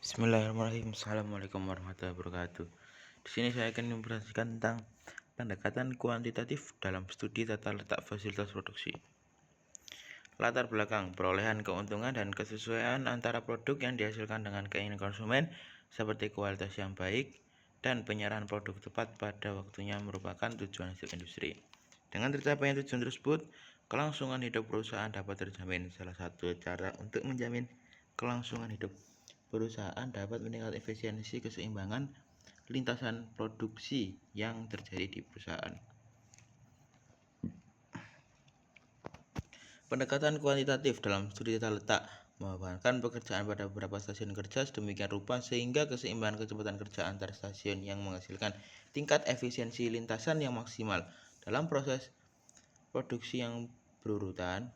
Bismillahirrahmanirrahim. Assalamualaikum warahmatullahi wabarakatuh. Di sini saya akan mempresentasikan tentang pendekatan kuantitatif dalam studi tata letak fasilitas produksi. Latar belakang, perolehan keuntungan dan kesesuaian antara produk yang dihasilkan dengan keinginan konsumen seperti kualitas yang baik dan penyerahan produk tepat pada waktunya merupakan tujuan hasil industri. Dengan tercapainya tujuan tersebut, kelangsungan hidup perusahaan dapat terjamin. Salah satu cara untuk menjamin kelangsungan hidup perusahaan dapat meningkatkan efisiensi keseimbangan lintasan produksi yang terjadi di perusahaan. Pendekatan kuantitatif dalam studi tata letak membebankan pekerjaan pada beberapa stasiun kerja sedemikian rupa sehingga keseimbangan kecepatan kerja antar stasiun yang menghasilkan tingkat efisiensi lintasan yang maksimal. Dalam proses produksi yang berurutan,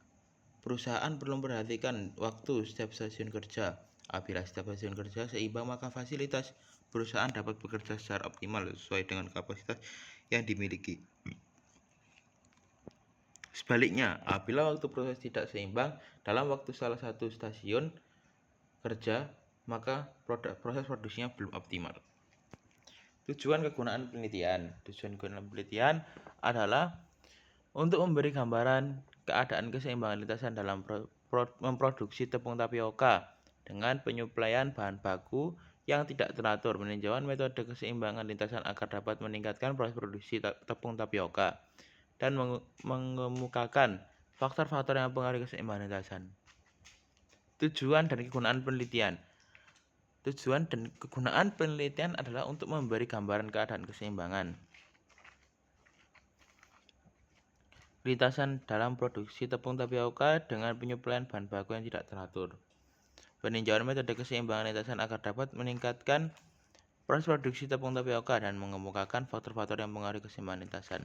perusahaan perlu memperhatikan waktu setiap stasiun kerja. Apabila setiap stasiun kerja seimbang, maka fasilitas perusahaan dapat bekerja secara optimal sesuai dengan kapasitas yang dimiliki. Sebaliknya, apabila waktu proses tidak seimbang dalam waktu salah satu stasiun kerja, maka proses produksinya belum optimal. Tujuan kegunaan penelitian. Tujuan kegunaan penelitian adalah untuk memberi gambaran keadaan keseimbangan lintasan dalam memproduksi tepung tapioka dengan penyuplaian bahan baku yang tidak teratur. Meninjauan metode keseimbangan lintasan agar dapat meningkatkan proses produksi tepung tapioka dan mengemukakan faktor-faktor yang mempengaruhi keseimbangan lintasan. Tujuan dan kegunaan penelitian. Tujuan dan kegunaan penelitian adalah untuk memberi gambaran keadaan keseimbangan lintasan dalam produksi tepung tapioka dengan penyuplaian bahan baku yang tidak teratur. Peninjauan metode keseimbangan lintasan agar dapat meningkatkan proses produksi tepung tapioka dan mengemukakan faktor-faktor yang mempengaruhi keseimbangan lintasan.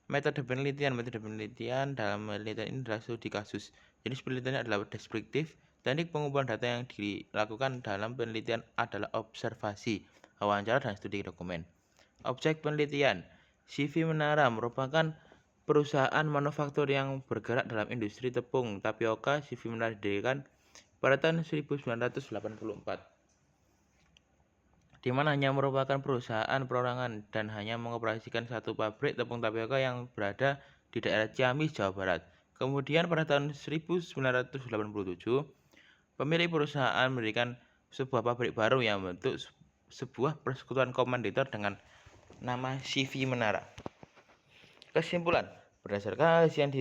Metode penelitian dalam penelitian ini adalah studi kasus. Jenis penelitian adalah deskriptif. Teknik pengumpulan data yang dilakukan dalam penelitian adalah observasi, wawancara, dan studi dokumen. Objek penelitian. CV Menara merupakan perusahaan manufaktur yang bergerak dalam industri tepung tapioka. CV Menara didirikan pada tahun 1984. Di mana hanya merupakan perusahaan perorangan dan hanya mengoperasikan satu pabrik tepung tapioka yang berada di daerah Ciamis, Jawa Barat. Kemudian pada tahun 1987, pemilik perusahaan mendirikan sebuah pabrik baru yang membentuk sebuah persekutuan komanditor dengan nama CV Menara. Kesimpulan, berdasarkan kajian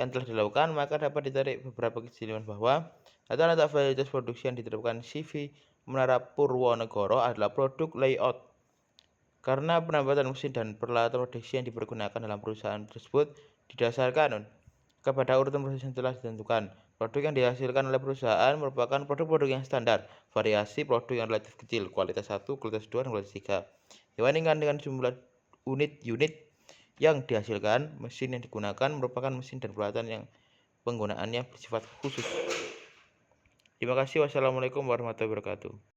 yang telah dilakukan, maka dapat ditarik beberapa kesimpulan bahwa rata-rata fasilitas produksi yang diterapkan CV Menara Purwonegoro adalah produk layout. Karena penambatan mesin dan peralatan produksi yang dipergunakan dalam perusahaan tersebut didasarkan kepada urutan proses yang telah ditentukan. Produk yang dihasilkan oleh perusahaan merupakan produk-produk yang standar. Variasi produk yang relatif kecil, kualitas 1, kualitas 2, dan kualitas 3. Dibandingkan dengan jumlah unit-unit yang dihasilkan, mesin yang digunakan merupakan mesin dan peralatan yang penggunaannya bersifat khusus. Terima kasih. Wassalamualaikum warahmatullahi wabarakatuh.